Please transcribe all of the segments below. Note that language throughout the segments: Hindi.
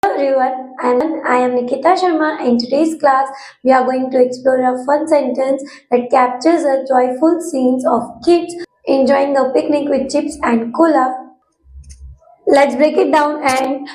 Everyone, and I am Nikita Sharma. In today's class, we are going to explore a fun sentence that captures the joyful scenes of kids enjoying a picnic with chips and cola. Let's break it down and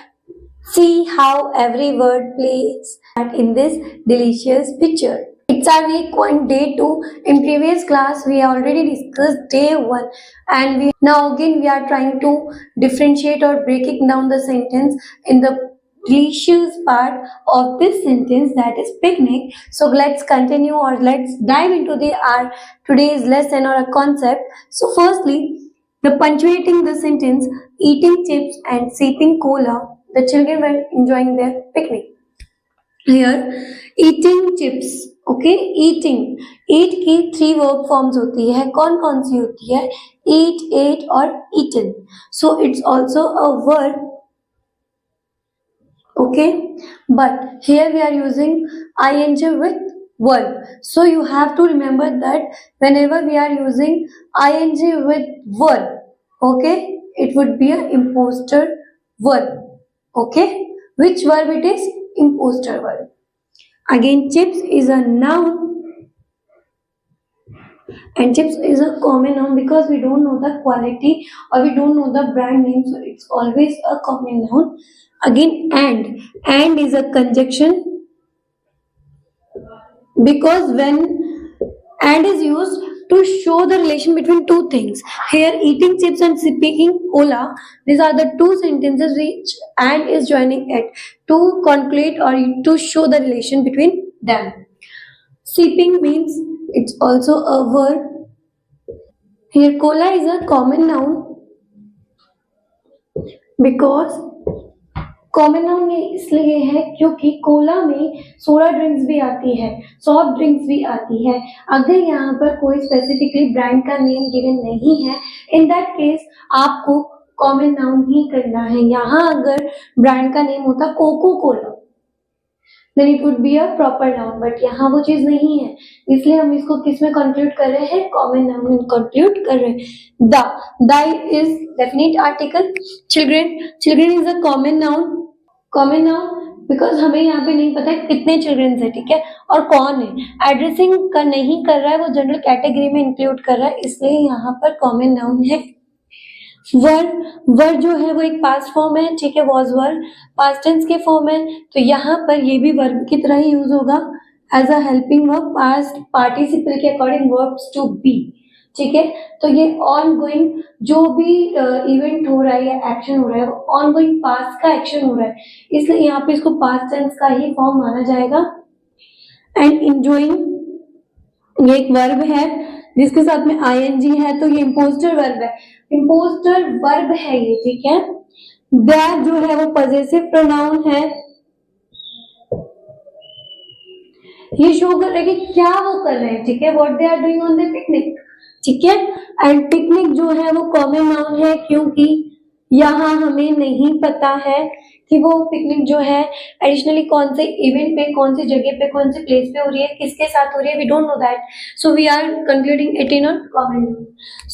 see how every word plays part in this delicious picture. It's our week 1, day 2. In previous class, we already discussed day 1, and now again we are trying to differentiate or breaking down the sentence in the delicious part of this sentence, that is picnic. So let's continue, or let's dive into our today's lesson or a concept. So firstly, the punctuating the sentence, eating chips and sipping cola, the children were enjoying their picnic. Here, eating chips, okay, eating, eat की 3 verb forms होती है, कौन कौन सी होती है, eat, ate और eaten. So it's also a verb, okay, but here we are using ing with verb. So you have to remember that whenever we are using ing with verb, okay, it would be an imposter verb, okay. Which verb it is? Imposter verb. Again, chips is a noun, and chips is a common noun because we don't know the quality or we don't know the brand name, so it's always a common noun. Again, and is a conjunction because when and is used to show the relation between two things. Here, eating chips and sipping cola, these are the two sentences which and is joining it to conclude or to show the relation between them. Sipping means it's also a verb. Here, cola is a common noun because common noun ये इसलिए है क्योंकि कोला में सोडा ड्रिंक्स भी आती है, सॉफ्ट ड्रिंक्स भी आती है. अगर यहाँ पर कोई स्पेसिफिकली ब्रांड का नेम गिवन नहीं है, इन दैट केस आपको कॉमन नाउन ही करना है. यहाँ अगर ब्रांड का नेम होता Coca Cola, then it would be a proper noun, but यहाँ वो चीज नहीं है, इसलिए हम इसको किस में कंक्लूड कर रहे हैं, कॉमन नाउन में कंक्लूड कर रहे हैं. The is definite article. Children is a common noun because हमें यहाँ पे नहीं पता है कितने चिल्ड्रन है, ठीक है, और कौन है. एड्रेसिंग का नहीं कर रहा है, वो जनरल कैटेगरी में इंक्लूड कर रहा है, इसलिए यहाँ पर कॉमन नाउन है. वर्ब जो है वो एक पास्ट फॉर्म है, ठीक है, वॉज वर्ब पास्ट टेंस के फॉर्म है, तो यहाँ पर ये भी वर्ब की तरह ही यूज होगा as a helping verb, past participle के अकॉर्डिंग वर्ब्स टू बी, ठीक है. तो ये ऑन गोइंग जो भी इवेंट हो रहा है या एक्शन हो रहा है, वो ऑन गोइंग पास्ट का एक्शन हो रहा है, इसलिए यहाँ पे इसको पास्ट टेंस का ही फॉर्म माना जाएगा. एंड इंजॉइंग ये एक वर्ब है जिसके साथ में ing है, तो ये इम्पोस्टर वर्ब है. इम्पोस्टर वर्ब है ये, ठीक है. दैट जो है वो पॉजेसिव प्रोनाउन है, ये शो कर रहा है कि क्या वो कर रहे हैं, ठीक है, what they are doing on the picnic, ठीक है. एंड पिकनिक जो है वो कॉमन नाउन है क्योंकि यहाँ हमें नहीं पता है कि वो पिकनिक जो है एडिशनली कौन से इवेंट पे, कौन सी जगह पे, कौन से प्लेस पे हो रही है, किसके साथ हो रही है, we don't know that, so we are concluding it in a common noun.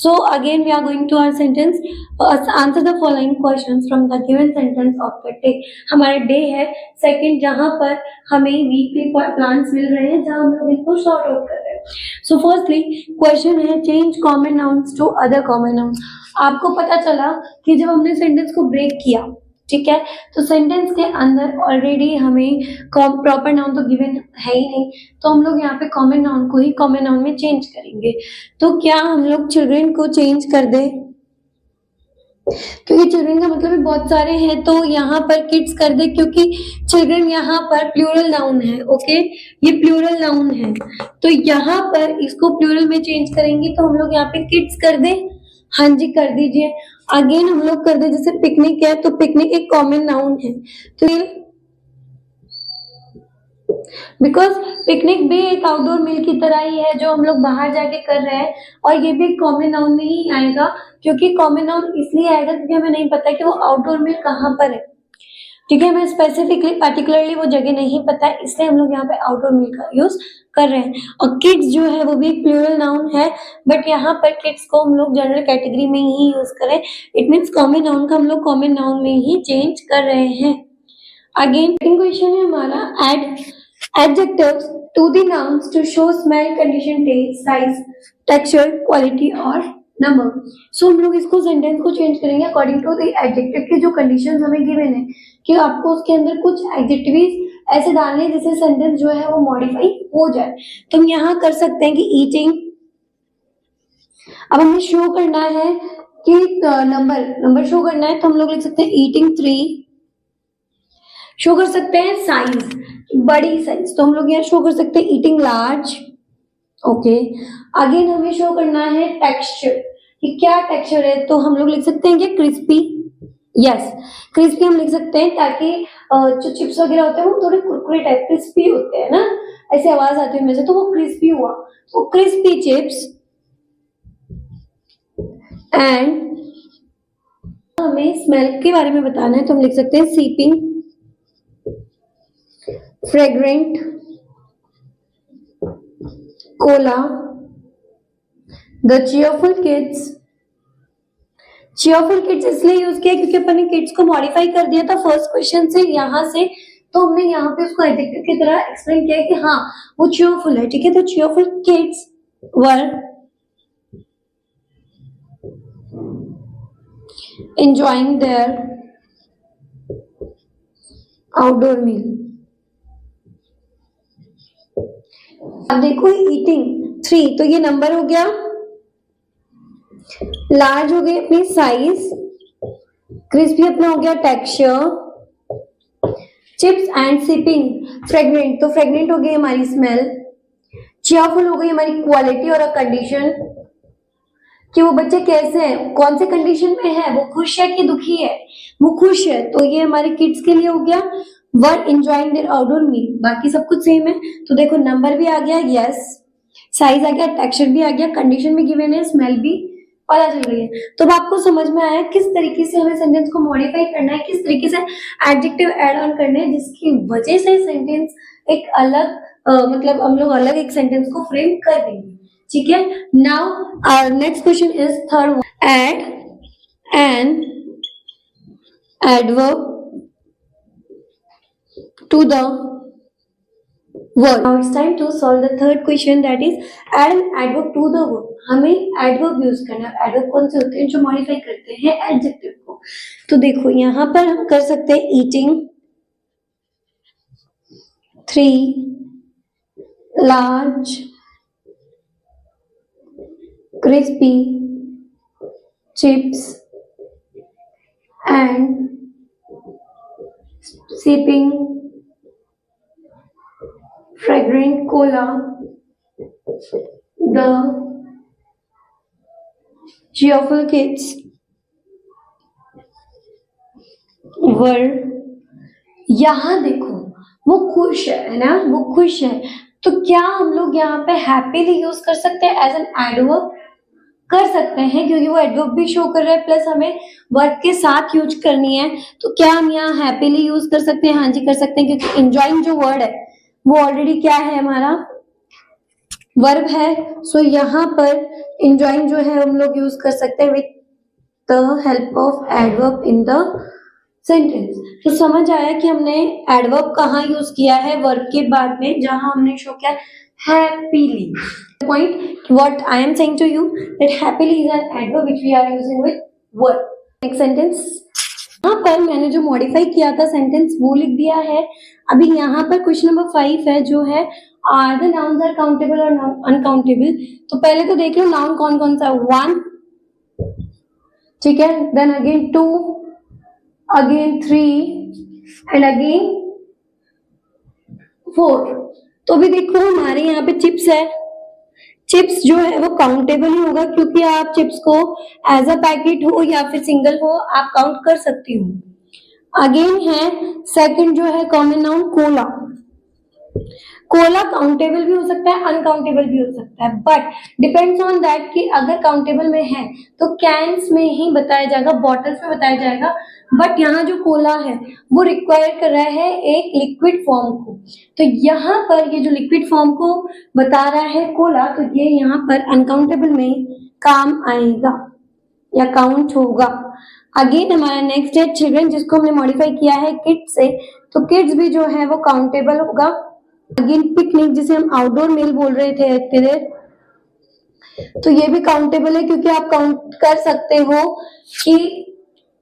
So again we are going to our sentence. Answer the following questions from the given sentence of the day. हमारा डे है सेकंड, जहां पर हमें वीकली प्लान्स मिल रहे हैं, जहां हम लोग इनको सॉर्ट आउट कर रहे हैं. सो फर्स्टली क्वेश्चन है change common nouns to other common nouns. आपको पता चला कि जब हमने सेंटेंस को ब्रेक किया, ठीक है, तो सेंटेंस के अंदर ऑलरेडी हमें प्रॉपर नाउन तो गिवन है ही नहीं, तो हम लोग यहाँ पे कॉमन नाउन को ही कॉमन नाउन में चेंज करेंगे. तो क्या हम लोग चिल्ड्रन को चेंज कर दें, क्योंकि चिल्ड्रन का मतलब बहुत सारे हैं, तो यहाँ पर किड्स कर दे क्योंकि चिल्ड्रन यहाँ पर प्लूरल नाउन है, ओके, ये प्लूरल नाउन है, तो यहाँ पर इसको प्लूरल में चेंज करेंगे, तो हम लोग यहाँ पे किड्स कर दे. हाँ जी, कर दीजिए. अगेन हम लोग कर दे, जैसे पिकनिक है तो पिकनिक एक कॉमन नाउन है, तो बिकॉज पिकनिक भी एक आउटडोर मील की तरह ही है जो हम लोग बाहर जाके कर रहे हैं, और ये भी कॉमन नाउन में ही आएगा, क्योंकि कॉमन नाउन इसलिए आएगा क्योंकि हमें नहीं पता कि वो आउटडोर मील कहाँ पर है, ठीक है, हमें स्पेसिफिकली पर्टिकुलरली वो जगह नहीं पता है, इसलिए हम लोग यहाँ पे आउटडोर मील का यूज कर रहे हैं. और किड्स जो है वो भी प्लूरल नाउन है, बट यहाँ पर किड्स को हम लोग जनरल कैटेगरी में ही यूज करें, इट मीन्स कॉमन नाउन का हम लोग कॉमन नाउन में ही चेंज कर रहे हैं. अगेन क्वेश्चन है हमारा, add adjectives to the nouns to show smell, condition, taste, size, texture, quality और नंबर। सो हम लोग इसको सेंटेंस को चेंज करेंगे अकॉर्डिंग टू द एडजेक्टिव के जो कंडीशंस हमें गिवन है, कि आपको उसके अंदर कुछ एडजेक्टिव्स ऐसे डालने हैं जिससे सेंटेंस जो है वो मॉडिफाई हो जाए। तो हम यहाँ कर सकते हैं कि ईटिंग, अब हमें शो करना है कि नंबर शो करना है, तो हम लोग लिख सकते हैं ईटिंग 3। शो कर सकते हैं साइज, बड़ी साइज, तो हम लोग यहाँ शो कर सकते हैं ईटिंग लार्ज। ओके, अगेन हमें शो करना है टेक्सचर, कि क्या टेक्सचर है, तो हम लोग लिख सकते हैं कि क्रिस्पी। यस, क्रिस्पी हम लिख सकते हैं ताकि जो चिप्स वगैरह होते हैं वो थोड़े कुरकुरे टाइप क्रिस्पी होते हैं ना, ऐसे आवाज आती है उनमें से, तो वो क्रिस्पी हुआ, तो क्रिस्पी चिप्स। एंड हमें स्मेल के बारे में बताना है, तो हम लिख सकते हैं seeping, fragrant, Cola, the cheerful kids. Cheerful kids इसलिए यूज किया क्योंकि अपन ने किड्स को मॉडिफाई कर दिया था फर्स्ट क्वेश्चन से यहाँ से, तो हमने यहाँ पे उसको एडजेक्टिव की तरह एक्सप्लेन किया कि हाँ वो चीयरफुल है। ठीक है, तो cheerful kids were enjoying their outdoor meal। अब देखो ईटिंग 3, तो ये नंबर हो गया, लार्ज हो गई अपनी साइज, क्रिस्पी अपना हो गया texture, chips and sipping fragrant, तो फ्रेग्रेंट हो गई हमारी स्मेल, चीयरफुल हो गई हमारी क्वालिटी और कंडीशन, कि वो बच्चे कैसे हैं, कौन से कंडीशन में है, वो खुश है कि दुखी है, वो खुश है, तो ये हमारे किड्स के लिए हो गया। वर एंजॉयिंग देयर आउटडोर मील, बाकी सब कुछ सेम है, तो देखो नंबर भी आ गया, यस, साइज आ गया, टेक्सचर भी आ गया, कंडीशन भी गिवन है, स्मेल भी पता चल रही है। तो अब आपको समझ में आया किस तरीके से हमें सेंटेंस को मॉडिफाई करना है, किस तरीके से एडजेक्टिव ऐड ऑन करने हैं, जिसकी वजह से सेंटेंस एक अलग मतलब हम लोग अलग एक सेंटेंस को फ्रेम कर देंगे। ठीक है, now our next question is third, add an adverb to the word। Now it's time to solve the third question, that is add an adverb to the word। हमें adverb यूज करना है। adverb कौन से होते हैं, जो मॉडिफाई करते हैं adjective को। तो देखो यहाँ पर हम कर सकते हैं eating 3, large, crispy, chips and sipping fragrant cola, the cheerful kids were। यहाँ देखो वो खुश है ना, वो खुश है, तो क्या हम लोग यहाँ पे हैप्पीली यूज कर सकते हैं एज एन एडवर्ब? कर सकते हैं, क्योंकि वो एडवर्ब भी शो कर रहा है प्लस हमें वर्ब के साथ यूज करनी है। तो क्या हम यहाँ हैप्पीली यूज कर सकते हैं? हाँ जी कर सकते हैं, क्योंकि एंजॉइंग जो वर्ड है वो ऑलरेडी क्या है, हमारा वर्ब है। सो यहाँ पर एंजॉइंग जो है हम लोग यूज कर सकते हैं with the help of adverb in the sentence. तो समझ आया कि हमने एडवर्ब कहाँ यूज किया है, वर्ब के बाद में, जहां हमने शो किया happily। The point what I am saying to you that happily is an adverb which we are using with verb। Next sentence, यहाँ पर मैंने जो मॉडिफाई किया था सेंटेंस वो लिख दिया है। अभी यहाँ पर क्वेश्चन नंबर 5 है जो है are the nouns are countable और अनकाउंटेबल। तो पहले तो देख लो नाउन कौन कौन सा, 1, ठीक है, then again 2, again 3 and again 4। तो भी देखो हमारे यहाँ पे चिप्स है, चिप्स जो है वो काउंटेबल ही होगा, क्योंकि आप चिप्स को एज अ पैकेट हो या फिर सिंगल हो आप काउंट कर सकती हो। अगेन है सेकंड जो है common noun Cola. Cola countable भी हो सकता है, अनकाउंटेबल भी हो सकता है, बट डिपेंड्स ऑन दैट कि अगर काउंटेबल में है तो कैंस में ही बताया जाएगा, बॉटल्स में बताया जाएगा। बट यहाँ जो कोला है वो रिक्वायर कर रहा है एक लिक्विड फॉर्म को, तो यहाँ पर ये जो लिक्विड फॉर्म को बता रहा है कोला, तो ये यहाँ पर अनकाउंटेबल में काम आएगा या काउंट होगा। अगेन हमारा नेक्स्ट है चिल्ड्रन, जिसको हमने मॉडिफाई किया है किड से, तो किड्स भी जो है वो काउंटेबल होगा। अगेन पिकनिक जिसे हम आउटडोर मील बोल रहे थे इतनी देर, तो ये भी काउंटेबल है क्योंकि आप काउंट कर सकते हो कि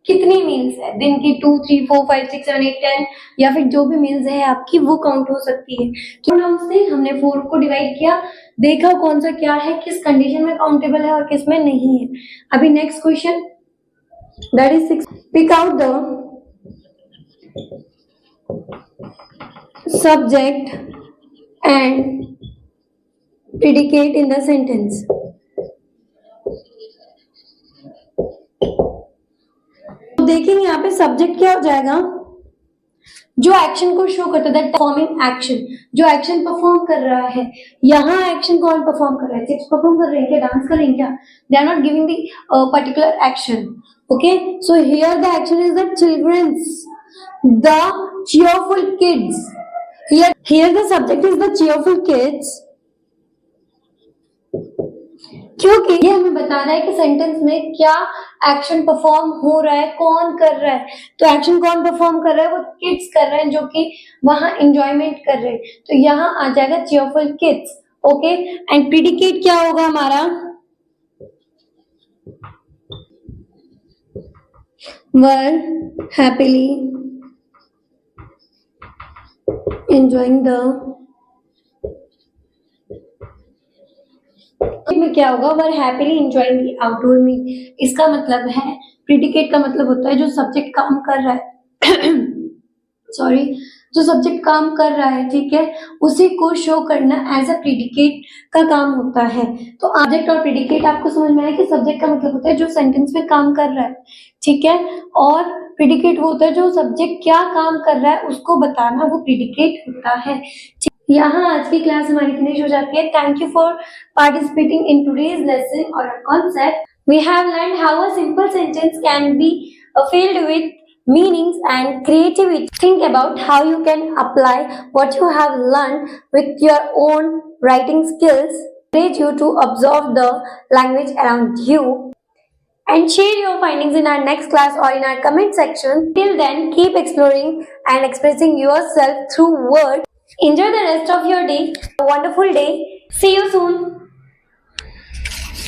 कितनी मील्स है दिन की, 2 3 4 5 6 7 8 10, या फिर जो भी मील्स है आपकी वो काउंट हो सकती है। तो हमसे हमने 4 को डिवाइड किया, देखा कौन सा क्या है, किस कंडीशन में काउंटेबल है और किस में नहीं है। अभी next question that is 6, pick out the subject and predicate in the sentence। तो देखेंगे यहाँ पे सब्जेक्ट क्या हो जाएगा, जो एक्शन को शो करता है, दैट परफॉर्मिंग एक्शन, जो एक्शन परफॉर्म कर रहा है। यहाँ एक्शन कौन परफॉर्म कर रहा है, चिप्स परफॉर्म कर रहे हैं क्या, डांस कर रहे हैं क्या, they are not giving the particular action. Okay, so here the action is the children's, the cheerful kids। here the subject is the cheerful kids, क्योंकि ये हमें बताना है कि सेंटेंस में क्या एक्शन परफॉर्म हो रहा है, कौन कर रहा है। तो एक्शन कौन परफॉर्म कर रहा है, वो किड्स कर रहे हैं जो कि वहां एंजॉयमेंट कर रहे हैं। तो यहाँ आ जाएगा cheerful kids. Okay, and predicate क्या होगा हमारा, वर हैप्पीली एंजॉइंग द, में क्या होगा, वर हैप्पीली एंजॉयिंग द आउटडोर मील। इसका मतलब है, प्रीडिकेट का मतलब होता है जो सब्जेक्ट काम कर रहा है सॉरी, जो सब्जेक्ट काम कर रहा है, ठीक है, उसी को शो करना एज अ प्रीडिकेट का काम होता है। तो ऑब्जेक्ट और प्रीडिकेट आपको समझ में आया कि सब्जेक्ट का मतलब होता है जो सेंटेंस में काम कर रहा है, ठीक है, और प्रीडिकेट वो होता है जो सब्जेक्ट क्या काम कर रहा है उसको बताना, वो प्रीडिकेट होता है। यहाँ आज की क्लास हमारी फिनिश हो जाती है। Thank you for participating in today's lesson और concept. We have learn how a simple sentence can be filled with meanings and creativity. Think about how you can apply what you have learned with your own writing skills. Encourage you to observe the language around you and share your findings in our next class or in our comment section. Till then, keep exploring and expressing yourself through words. Enjoy the rest of your day. A wonderful day. See you soon.